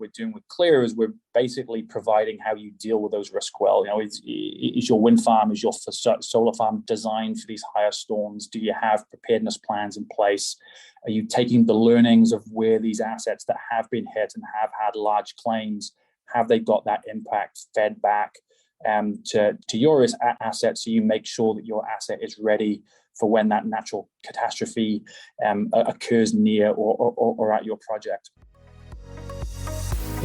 we're doing with Clir is we're basically providing how you deal with those risks well. Is your wind farm, is your solar farm designed for these higher storms? Do you have preparedness plans in place? Are you taking the learnings of where these assets that have been hit and have had large claims, have they got that impact fed back to your assets, so you make sure that your asset is ready for when that natural catastrophe occurs near or at your project.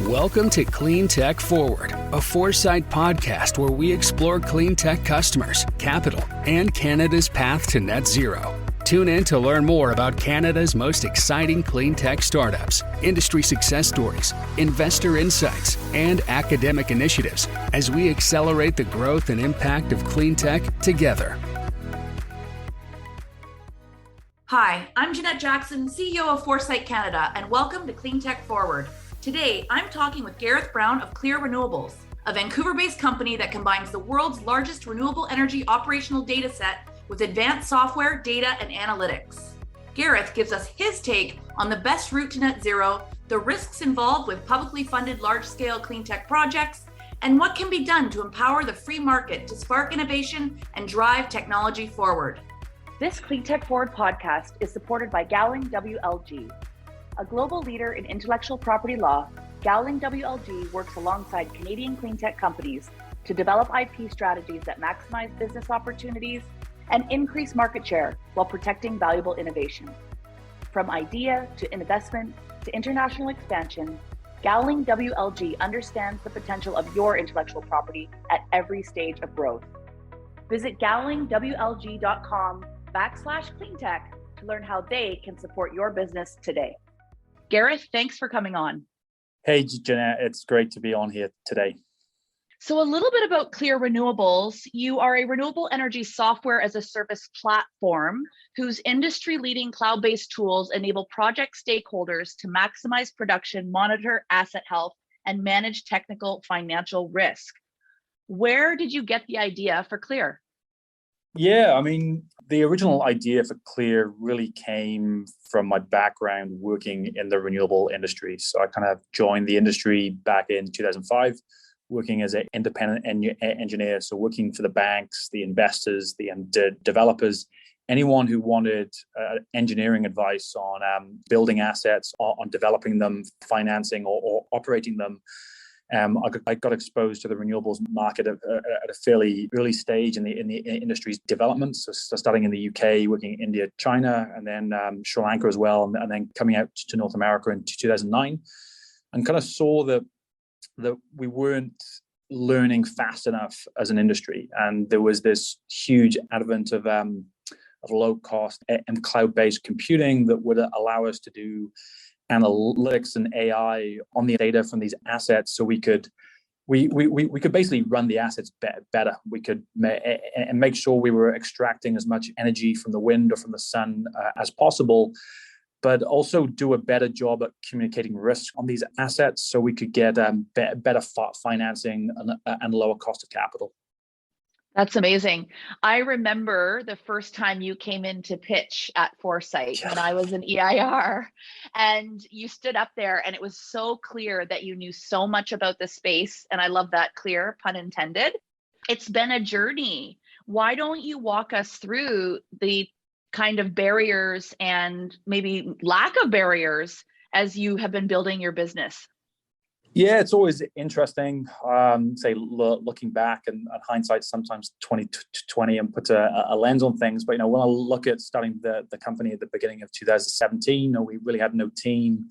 Welcome to Cleantech Forward, a Foresight podcast where we explore clean tech customers, capital, and Canada's path to net zero. Tune in to learn more about Canada's most exciting clean tech startups, industry success stories, investor insights, and academic initiatives as we accelerate the growth and impact of clean tech together. Hi, I'm Jeanette Jackson, CEO of Foresight Canada, and welcome to Cleantech Forward. Today, I'm talking with Gareth Brown of Clir Renewables, a Vancouver-based company that combines the world's largest renewable energy operational data set with advanced software, data, and analytics. Gareth gives us his take on the best route to net zero, the risks involved with publicly funded large-scale clean tech projects, and what can be done to empower the free market to spark innovation and drive technology forward. This Cleantech Forward podcast is supported by Gowling WLG. A global leader in intellectual property law, Gowling WLG works alongside Canadian cleantech companies to develop IP strategies that maximize business opportunities and increase market share while protecting valuable innovation. From idea to investment to international expansion, Gowling WLG understands the potential of your intellectual property at every stage of growth. Visit gowlingwlg.com/cleantech to learn how they can support your business today. Gareth, thanks for coming on. Hey, Jeanette, it's great to be on here today. So a little bit about Clir Renewables. You are a renewable energy software as a service platform whose industry-leading cloud-based tools enable project stakeholders to maximize production, monitor asset health, and manage technical financial risk. Where did you get the idea for Clir? Yeah, I mean, the original idea for Clir really came from my background working in the renewable industry. So I kind of joined the industry back in 2005, working as an independent engineer. So working for the banks, the investors, the developers, anyone who wanted engineering advice on building assets, on developing them, financing or operating them. I got exposed to the renewables market at a fairly early stage in the industry's development. So starting in the UK, working in India, China, and then Sri Lanka as well, and then coming out to North America in 2009, and kind of saw that we weren't learning fast enough as an industry, and there was this huge advent of low cost and cloud-based computing that would allow us to do analytics and AI on the data from these assets, so we could basically run the assets better. We could and make sure we were extracting as much energy from the wind or from the sun as possible, but also do a better job at communicating risk on these assets, so we could get better financing and lower cost of capital. That's amazing. I remember the first time you came in to pitch at Foresight when I was an EIR, and you stood up there and it was so clear that you knew so much about the space. And I love that, clear, pun intended. It's been a journey. Why don't you walk us through the kind of barriers and maybe lack of barriers as you have been building your business? Yeah, it's always interesting, looking back, and hindsight sometimes 2020 and puts a lens on things. But when I look at starting the company at the beginning of 2017, we really had no team,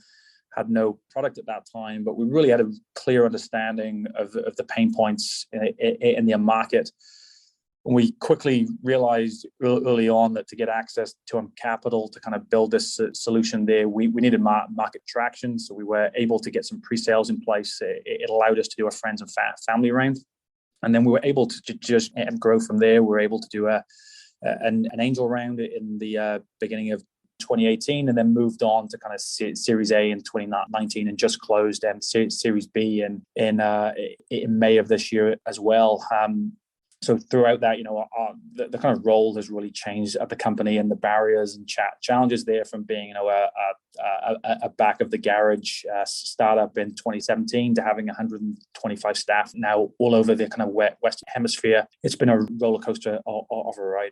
had no product at that time, but we really had a clear understanding of the pain points in the market. And we quickly realized early on that to get access to capital to kind of build this solution there, we needed market traction. So we were able to get some pre-sales in place. It allowed us to do a friends and family round. And then we were able to just grow from there. We were able to do an angel round in the beginning of 2018, and then moved on to kind of Series A in 2019, and just closed Series B in May of this year as well. So throughout that, the kind of role has really changed at the company, and the barriers and challenges there from being, a back of the garage startup in 2017 to having 125 staff now all over the kind of Western Hemisphere. It's been a roller coaster of a ride.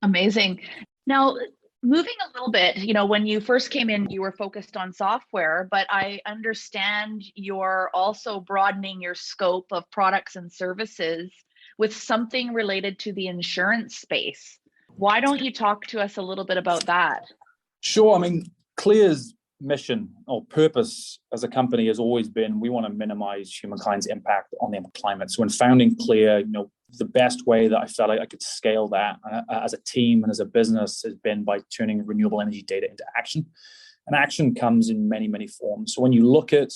Amazing. Now, moving a little bit, when you first came in, you were focused on software, but I understand you're also broadening your scope of products and services with something related to the insurance space. Why don't you talk to us a little bit about that? Sure. I mean, Clear's mission or purpose as a company has always been, we want to minimize humankind's impact on the climate. So when founding Clear, the best way that I felt like I could scale that as a team and as a business has been by turning renewable energy data into action. And action comes in many, many forms. So when you look at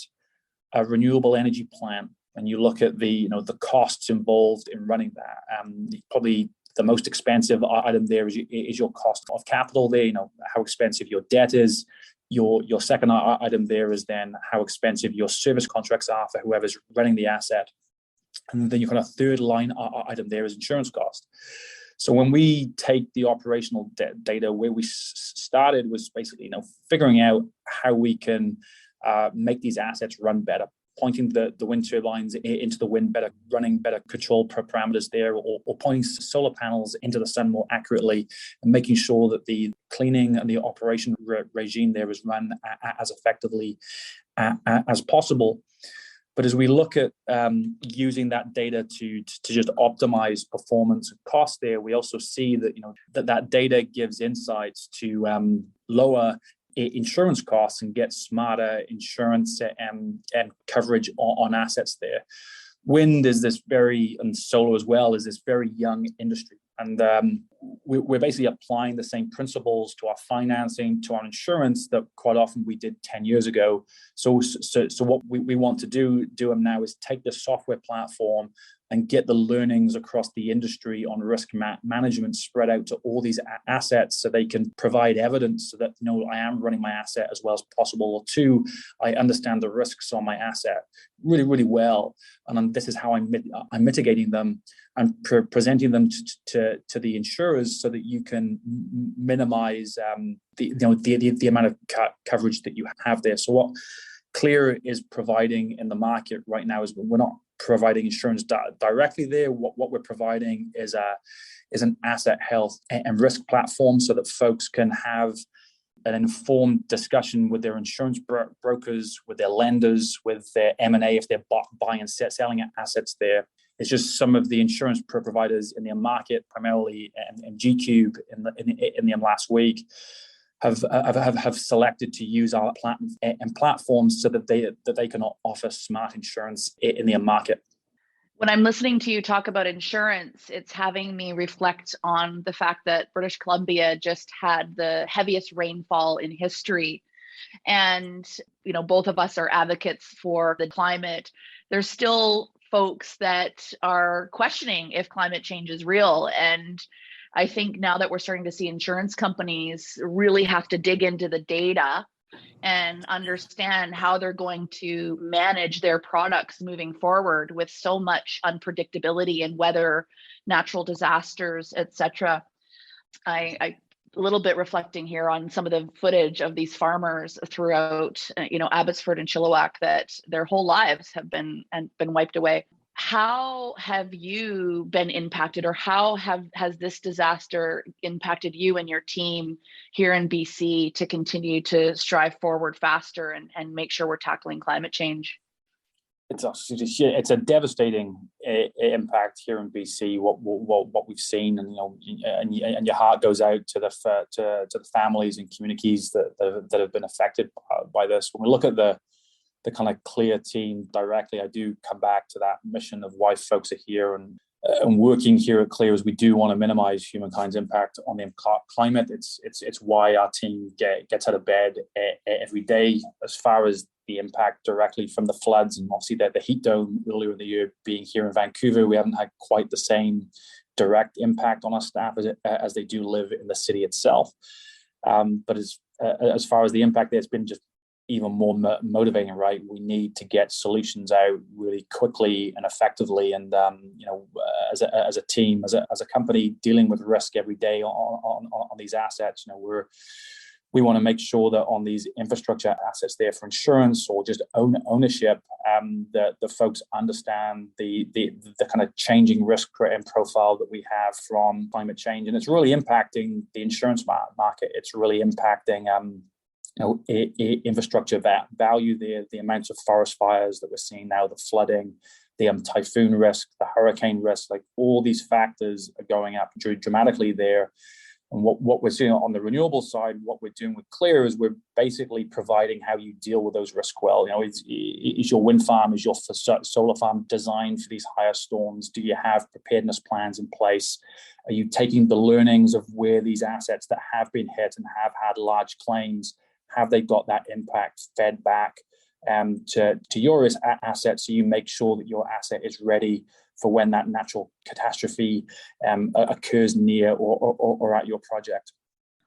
a renewable energy plant, and you look at the costs involved in running that, probably the most expensive item there is your cost of capital there, how expensive your debt is. Your second item there is then how expensive your service contracts are for whoever's running the asset. And then your kind of third line item there is insurance cost. So when we take the operational data, where we started was basically, figuring out how we can make these assets run better, pointing the wind turbines into the wind better, running better control parameters there, or pointing solar panels into the sun more accurately, and making sure that the cleaning and the operation regime there is run as effectively as possible. But as we look at using that data to just optimize performance and cost there, we also see that that data gives insights to lower insurance costs and get smarter insurance and coverage on assets there. Wind is and solar as well, is this very young industry. And we're basically applying the same principles to our financing, to our insurance that quite often we did 10 years ago. So what we want to do them now is take the software platform and get the learnings across the industry on risk management spread out to all these assets, so they can provide evidence so that, I am running my asset as well as possible. Or two, I understand the risks on my asset really, really well. And this is how I'm mitigating them and presenting them to the insurers so that you can minimize the amount of coverage that you have there. So what Clear is providing in the market right now is we're not providing insurance directly there. What we're providing is an asset health and risk platform so that folks can have an informed discussion with their insurance brokers, with their lenders, with their M&A if they're buying and selling assets there. It's just some of the insurance providers in the market, primarily and G-Cube in the last week, have selected to use our platforms so that they can offer smart insurance in the market. When I'm listening to you talk about insurance, it's having me reflect on the fact that British Columbia just had the heaviest rainfall in history. And, both of us are advocates for the climate. There's still folks that are questioning if climate change is real. And I think now that we're starting to see insurance companies really have to dig into the data and understand how they're going to manage their products moving forward with so much unpredictability in weather, natural disasters, etc. I a little bit reflecting here on some of the footage of these farmers throughout, Abbotsford and Chilliwack, that their whole lives have been wiped away. How have you been impacted, or how has this disaster impacted you and your team here in BC to continue to strive forward faster and make sure we're tackling climate change? It's a devastating impact here in BC. What we've seen, and your heart goes out to the families and communities that have been affected by this. When we look at the kind of Clear team directly, I do come back to that mission of why folks are here and working here at Clear, is we do want to minimize humankind's impact on the climate. It's why our team gets out of bed every day. As far as the impact directly from the floods and obviously the heat dome earlier in the year being here in Vancouver, we haven't had quite the same direct impact on our staff as they do live in the city itself. But as far as the impact, there's been just even more motivating, right? We need to get solutions out really quickly and effectively. And as a team, as a company dealing with risk every day on these assets, we want to make sure that on these infrastructure assets there for insurance or just ownership, that the folks understand the kind of changing risk and profile that we have from climate change. And it's really impacting the insurance market. It's really impacting infrastructure value there, the amounts of forest fires that we're seeing now, the flooding, the typhoon risk, the hurricane risk, like all these factors are going up dramatically there. And what we're seeing on the renewable side, what we're doing with Clir is we're basically providing how you deal with those risks well. Is your wind farm, is your solar farm designed for these higher storms? Do you have preparedness plans in place? Are you taking the learnings of where these assets that have been hit and have had large claims, have they got that impact fed back to your assets, so you make sure that your asset is ready for when that natural catastrophe occurs near or at your project?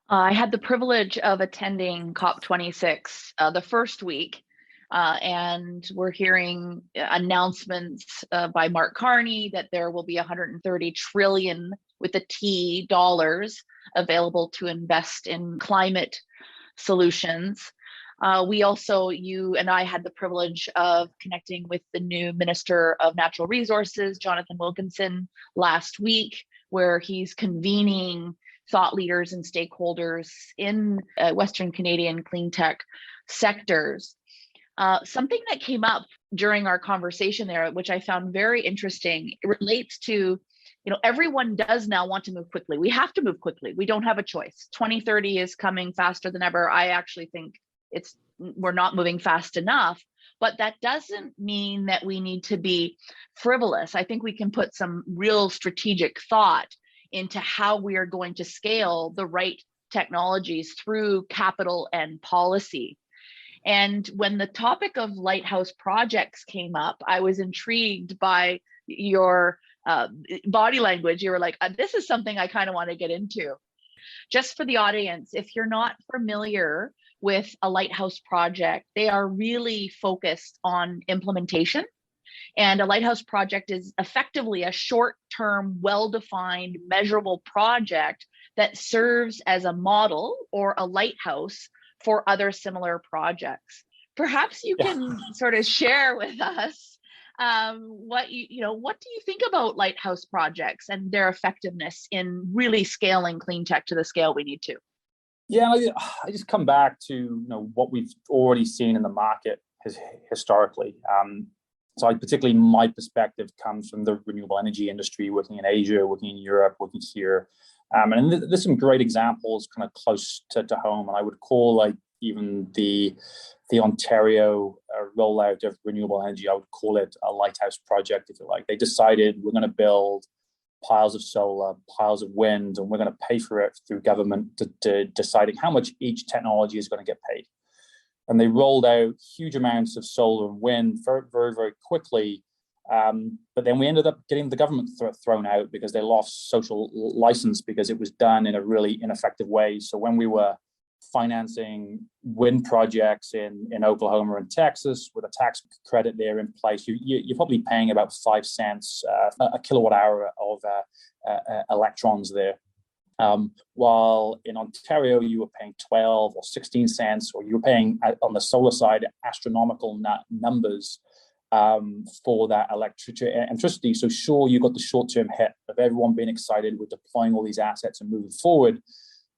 I had the privilege of attending COP26 the first week, and we're hearing announcements by Mark Carney that there will be 130 trillion with a T dollars available to invest in climate solutions. We also, you and I had the privilege of connecting with the new Minister of Natural Resources, Jonathan Wilkinson, last week, where he's convening thought leaders and stakeholders in Western Canadian clean tech sectors. Something that came up during our conversation there, which I found very interesting, it relates to, everyone does now want to move quickly. We have to move quickly. We don't have a choice. 2030 is coming faster than ever. I actually think we're not moving fast enough, but that doesn't mean that we need to be frivolous. I think we can put some real strategic thought into how we are going to scale the right technologies through capital and policy. And when the topic of lighthouse projects came up, I was intrigued by your body language. You were like, this is something I kind of want to get into. Just for the audience, if you're not familiar with a lighthouse project, they are really focused on implementation. And a lighthouse project is effectively a short-term, well-defined, measurable project that serves as a model or a lighthouse for other similar projects. Perhaps you can sort of share with us what do you think about lighthouse projects and their effectiveness in really scaling clean tech to the scale we need to? Yeah, I just come back to what we've already seen in the market historically. So particularly my perspective comes from the renewable energy industry, working in Asia, working in Europe, working here. And there's some great examples kind of close to home. And I would call even the Ontario rollout of renewable energy, I would call it a lighthouse project, if you like. They decided we're going to build piles of solar, piles of wind, and we're going to pay for it through government deciding how much each technology is going to get paid. And they rolled out huge amounts of solar and wind very, very, very quickly. But then we ended up getting the government thrown out because they lost social license because it was done in a really ineffective way. So when we were financing wind projects in Oklahoma and Texas with a tax credit there in place, you're probably paying about 5 cents a kilowatt hour of electrons there. While in Ontario, you were paying 12 or 16 cents, or you were paying on the solar side astronomical numbers for that electricity. So sure, you got the short-term hit of everyone being excited with deploying all these assets and moving forward.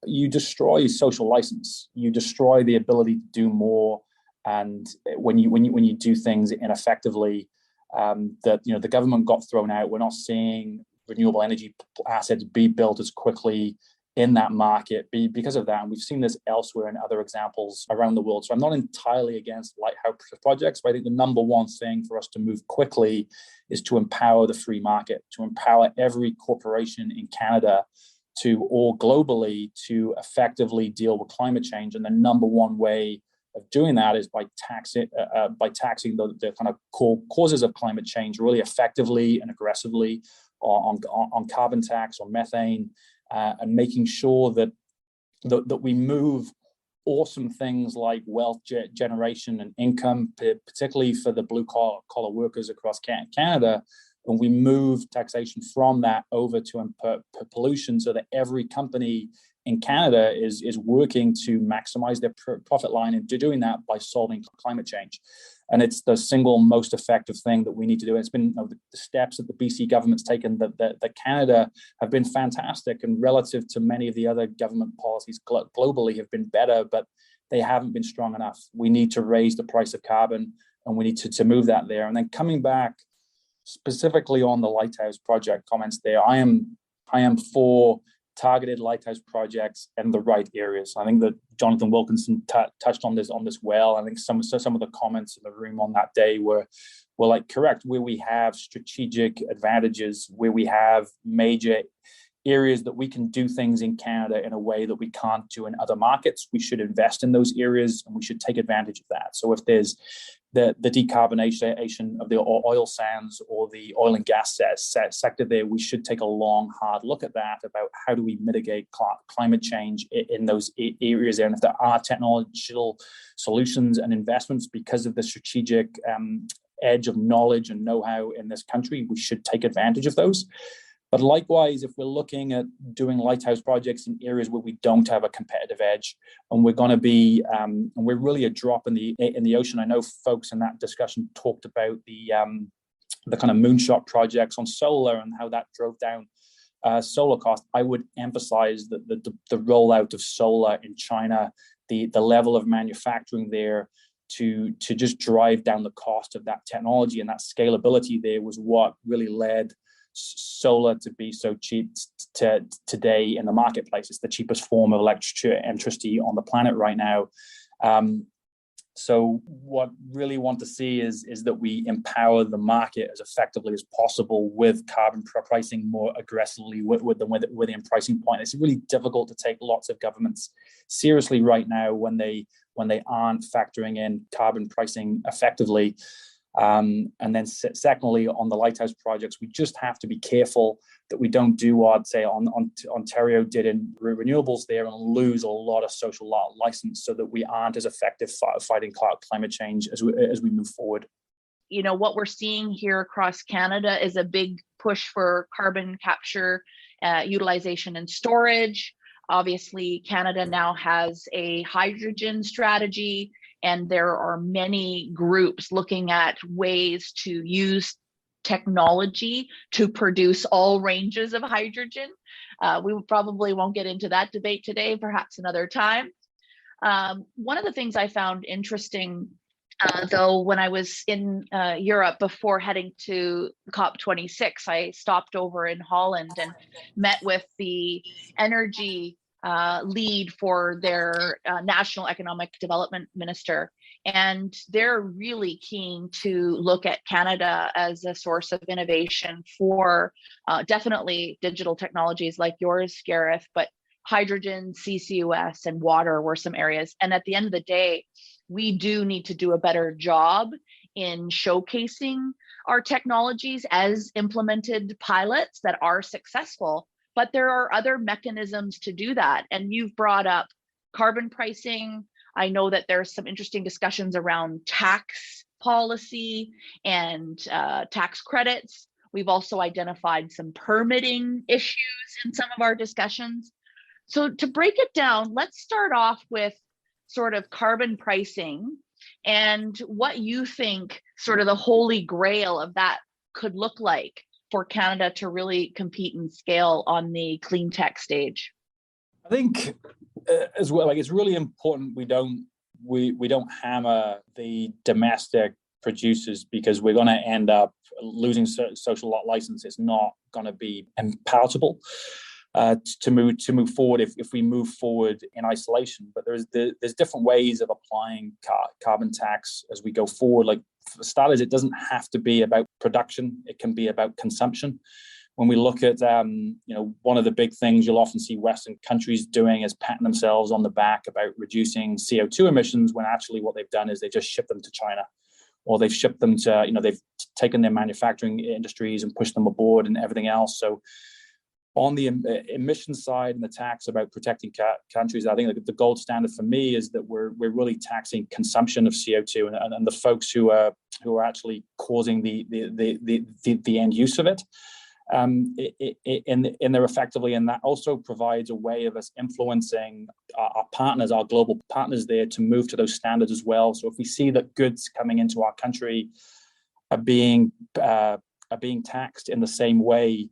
You destroy social license. You destroy the ability to do more. And when you do things ineffectively, the government got thrown out. We're not seeing renewable energy assets be built as quickly in that market because of that. And we've seen this elsewhere in other examples around the world. So I'm not entirely against lighthouse projects, but I think the number one thing for us to move quickly is to empower the free market, to empower every corporation in Canada or globally to effectively deal with climate change. And the number one way of doing that is by taxing the kind of core causes of climate change really effectively and aggressively on carbon tax or methane, and making sure that we move awesome things like wealth generation and income, particularly for the blue collar workers across Canada. And we move taxation from that over to pollution, so that every company in Canada is working to maximize their profit line, and doing that by solving climate change. And it's the single most effective thing that we need to do. It's been the steps that the BC government's taken that Canada have been fantastic, and relative to many of the other government policies globally have been better, but they haven't been strong enough. We need to raise the price of carbon, and we need to move that there. And then coming back specifically on the Lighthouse project comments there, I am for targeted lighthouse projects in the right areas. I think that Jonathan Wilkinson touched on this well. I think some of the comments in the room on that day were like correct, where we have strategic advantages, where we have major areas that we can do things in Canada in a way that we can't do in other markets. We should invest in those areas, and we should take advantage of that. So if there's the decarbonization of the oil sands or the oil and gas sector there, we should take a long, hard look at that, about how do we mitigate climate change in those areas there. And if there are technological solutions and investments because of the strategic edge of knowledge and know-how in this country, we should take advantage of those. But likewise, if we're looking at doing lighthouse projects in areas where we don't have a competitive edge, and we're going to be, and we're really a drop in the ocean. I know folks in that discussion talked about the kind of moonshot projects on solar and how that drove down solar cost. I would emphasize that the rollout of solar in China, the level of manufacturing there, to just drive down the cost of that technology and that scalability there was what really led solar to be so cheap today in the marketplace. It's the cheapest form of electricity on the planet right now. So what really want to see is that we empower the market as effectively as possible with carbon pricing more aggressively within pricing point. It's really difficult to take lots of governments seriously right now when they aren't factoring in carbon pricing effectively. And then secondly, on the lighthouse projects, we just have to be careful that we don't do what I'd say Ontario did in renewables there and lose a lot of social license, so that we aren't as effective fighting climate change as we move forward. You know, what we're seeing here across Canada is a big push for carbon capture, utilization and storage. Obviously, Canada now has a hydrogen strategy, and there are many groups looking at ways to use technology to produce all ranges of hydrogen. We probably won't get into that debate today, perhaps another time. One of the things I found interesting, though, when I was in Europe before heading to COP26, I stopped over in Holland and met with the energy lead for their national economic development minister. And they're really keen to look at Canada as a source of innovation for definitely digital technologies like yours, Gareth, but hydrogen, CCUS, and water were some areas. And at the end of the day, we do need to do a better job in showcasing our technologies as implemented pilots that are successful. But there are other mechanisms to do that. And you've brought up carbon pricing. I know that there's some interesting discussions around tax policy and tax credits. We've also identified some permitting issues in some of our discussions. So to break it down, let's start off with sort of carbon pricing and what you think sort of the holy grail of that could look like for Canada to really compete and scale on the clean tech stage. I think as well, like, it's really important we don't hammer the domestic producers, because we're going to end up losing social license. It's not going to be palatable to move forward if we move forward in isolation. But there's different ways of applying carbon tax as we go forward. Like, for starters, it doesn't have to be about production. It can be about consumption. When we look at, one of the big things you'll often see Western countries doing is patting themselves on the back about reducing CO2 emissions, when actually what they've done is they just ship them to China, or they've shipped them to, they've taken their manufacturing industries and pushed them aboard and everything else. So On the emission side and the tax about protecting countries, I think the gold standard for me is that we're really taxing consumption of CO2 and the folks who are actually causing the end use of it. In there effectively, and that also provides a way of us influencing our partners, our global partners there, to move to those standards as well. So if we see that goods coming into our country are being taxed in the same way,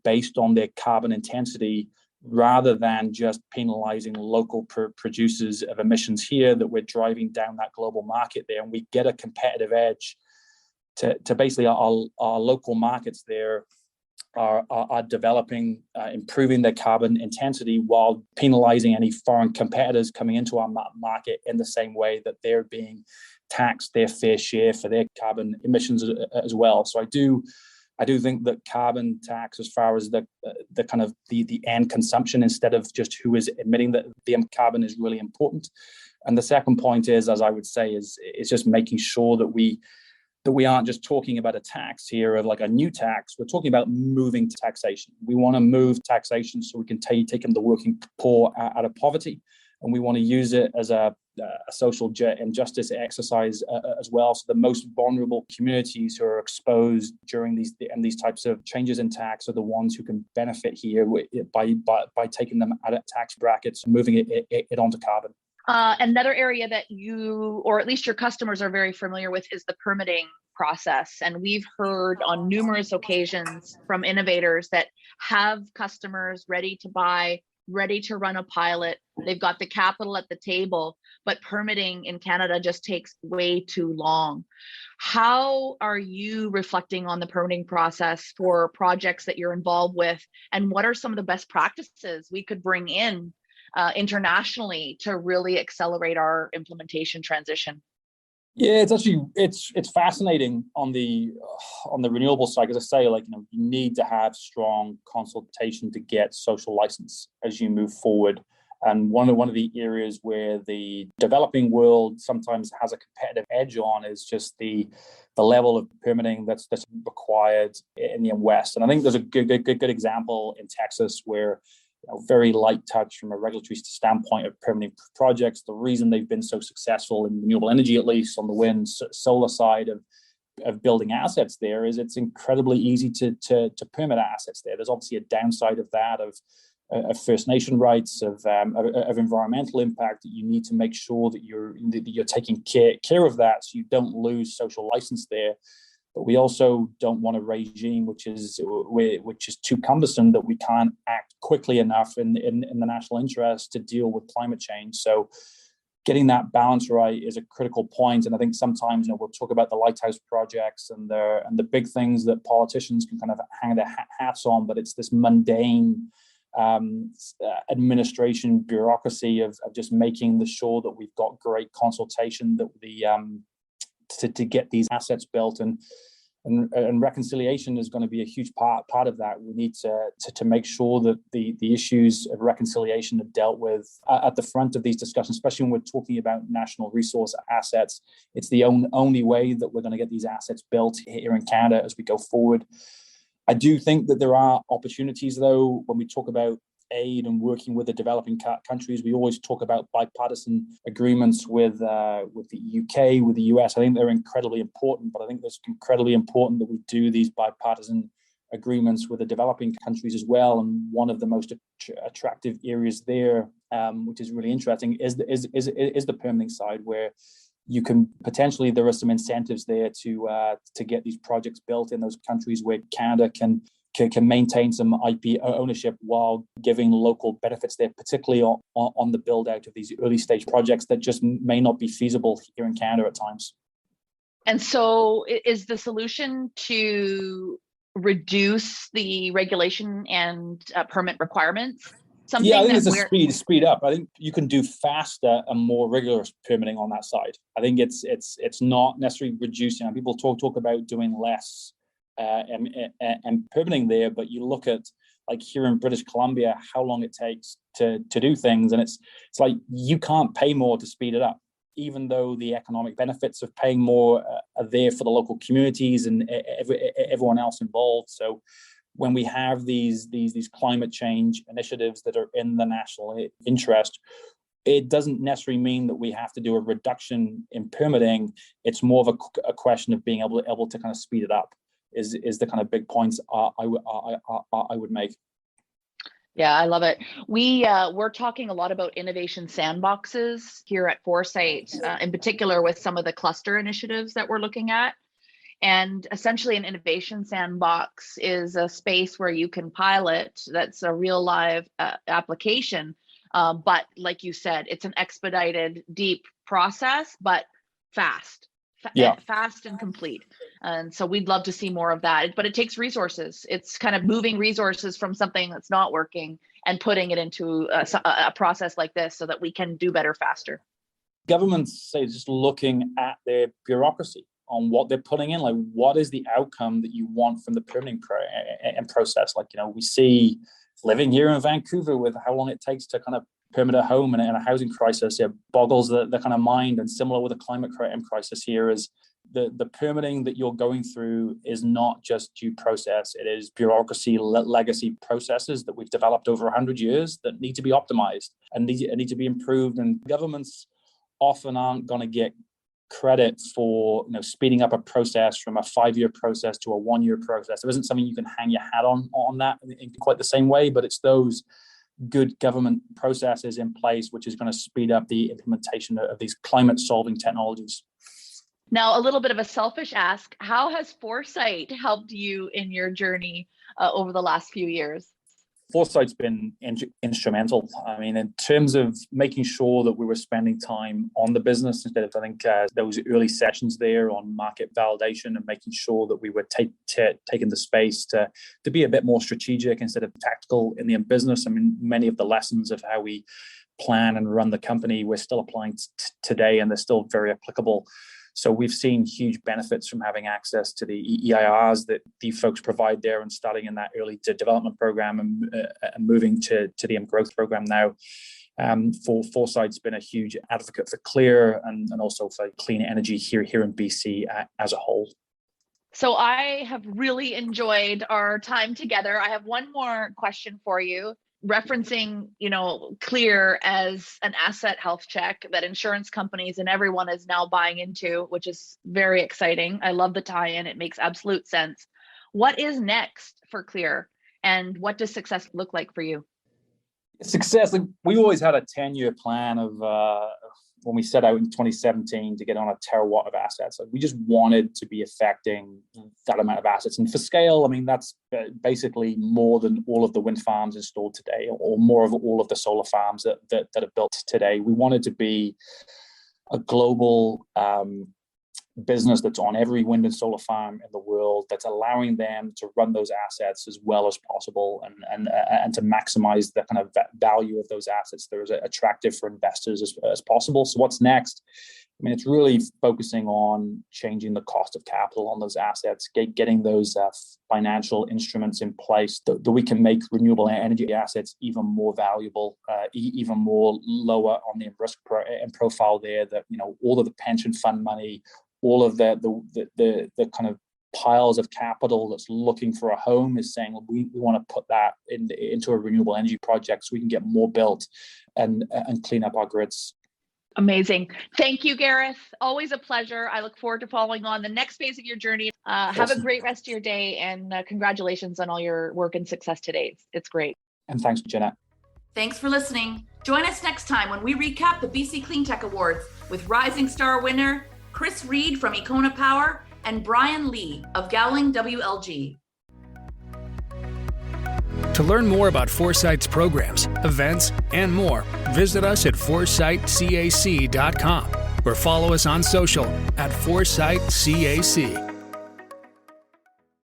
based on their carbon intensity, rather than just penalizing local producers of emissions here, that we're driving down that global market there, and we get a competitive edge to basically our local markets there are developing, improving their carbon intensity while penalizing any foreign competitors coming into our market in the same way that they're being taxed their fair share for their carbon emissions as well. So I do think that carbon tax, as far as the kind of the end consumption instead of just who is emitting the carbon, is really important. And the second point is, as I would say, is just making sure that we aren't just talking about a tax here of like a new tax. We're talking about moving taxation. We want to move taxation so we can take in the working poor out of poverty, and we want to use it as a social injustice exercise as well. So the most vulnerable communities who are exposed during these types of changes in tax are the ones who can benefit here by taking them out of tax brackets and moving it onto carbon. Another area that you, or at least your customers, are very familiar with is the permitting process. And we've heard on numerous occasions from innovators that have customers ready to buy, ready to run a pilot. They've got the capital at the table, but permitting in Canada just takes way too long. How are you reflecting on the permitting process for projects that you're involved with? And what are some of the best practices we could bring in internationally to really accelerate our implementation transition? Yeah, it's fascinating on the renewable side, because I say, you need to have strong consultation to get social license as you move forward. And one of the areas where the developing world sometimes has a competitive edge on is just the level of permitting that's required in the West. And I think there's a good example in Texas where very light touch from a regulatory standpoint of permitting projects. The reason they've been so successful in renewable energy, at least on the wind solar side of building assets there, is it's incredibly easy to permit assets there. There's obviously a downside of that, of First Nation rights, of environmental impact, that you need to make sure that you're taking care of that, so you don't lose social license there. But we also don't want a regime which is too cumbersome, that we can't act quickly enough in the national interest to deal with climate change. So getting that balance right is a critical point. And I think sometimes we'll talk about the lighthouse projects and the big things that politicians can kind of hang their hats on, but it's this mundane administration bureaucracy of just making sure that we've got great consultation, that to get these assets built, and reconciliation is going to be a huge part of that. We need to make sure that the issues of reconciliation are dealt with at the front of these discussions, especially when we're talking about national resource assets. It's the only way that we're going to get these assets built here in Canada as we go forward. I do think that there are opportunities, though, when we talk about aid and working with the developing countries. We always talk about bipartisan agreements with the UK, with the US. I think they're incredibly important, but I think it's incredibly important that we do these bipartisan agreements with the developing countries as well. And one of the most attractive areas there, which is really interesting, is the permitting side, where you can potentially, there are some incentives there to get these projects built in those countries where Canada can maintain some IP ownership while giving local benefits there, particularly on the build out of these early stage projects that just may not be feasible here in Canada at times. And so is the solution to reduce the regulation and permit requirements? Something I think it's a speed up. I think you can do faster and more rigorous permitting on that side. I think it's not necessarily reducing. People talk about doing less and permitting there, but you look at, like here in British Columbia, how long it takes to do things, and it's like you can't pay more to speed it up, even though the economic benefits of paying more are there for the local communities and everyone else involved. So when we have these climate change initiatives that are in the national interest, it doesn't necessarily mean that we have to do a reduction in permitting. It's more of a question of being able to kind of speed it up. Is the kind of big points I would make. Yeah, I love it. We're talking a lot about innovation sandboxes here at Foresight, in particular with some of the cluster initiatives that we're looking at. And essentially an innovation sandbox is a space where you can pilot that's a real live application. But like you said, it's an expedited, deep process, but fast. Fast and complete. And so we'd love to see more of that, but it takes resources. It's kind of moving resources from something that's not working and putting it into a process like this so that we can do better faster. Governments say just looking at their bureaucracy on what they're putting in, like what is the outcome that you want from the permitting process? Like, we see living here in Vancouver with how long it takes to kind of permit a home and a housing crisis, it boggles the kind of mind. And similar with the climate crisis here is the permitting that you're going through is not just due process. It is bureaucracy, legacy processes that we've developed over 100 years that need to be optimized and need to be improved. And governments often aren't going to get credit for speeding up a process from a 5-year process to a 1-year process. There isn't something you can hang your hat on that in quite the same way, but it's those good government processes in place which is going to speed up the implementation of these climate solving technologies. Now, a little bit of a selfish ask, how has Foresight helped you in your journey over the last few years? Foresight's been instrumental. I mean, in terms of making sure that we were spending time on the business instead of, those early sessions there on market validation and making sure that we were taking the space to be a bit more strategic instead of tactical in the business. I mean, many of the lessons of how we plan and run the company, we're still applying today, and they're still very applicable. So we've seen huge benefits from having access to the EIRs that the folks provide there and starting in that early development program and moving to the growth program now. Foresight's been a huge advocate for Clir and also for clean energy here in BC as a whole. So I have really enjoyed our time together. I have one more question for you. Referencing, Clir as an asset health check that insurance companies and everyone is now buying into, which is very exciting. I love the tie-in. It makes absolute sense. What is next for Clir, and what does success look like for you? Success, we always had a 10-year plan of when we set out in 2017 to get on a terawatt of assets. We just wanted to be affecting that amount of assets. And for scale, that's basically more than all of the wind farms installed today, or more of all of the solar farms that are built today. We wanted to be a global business that's on every wind and solar farm in the world, that's allowing them to run those assets as well as possible and to maximize the kind of value of those assets that are attractive for investors as possible. So what's next? It's really focusing on changing the cost of capital on those assets, getting those financial instruments in place that we can make renewable energy assets even more valuable, even more lower on the risk profile there, that all of the pension fund money, all of the kind of piles of capital that's looking for a home is saying, well, we want to put that into a renewable energy project so we can get more built and clean up our grids. Amazing. Thank you, Gareth. Always a pleasure. I look forward to following on the next phase of your journey. Have a great rest of your day, and congratulations on all your work and success today. It's great. And thanks, Jeanette. Thanks for listening. Join us next time when we recap the BC Cleantech Awards with Rising Star winner Chris Reed from Econa Power and Brian Lee of Gowling WLG. To learn more about Foresight's programs, events, and more, visit us at foresightcac.com or follow us on social at Foresight CAC.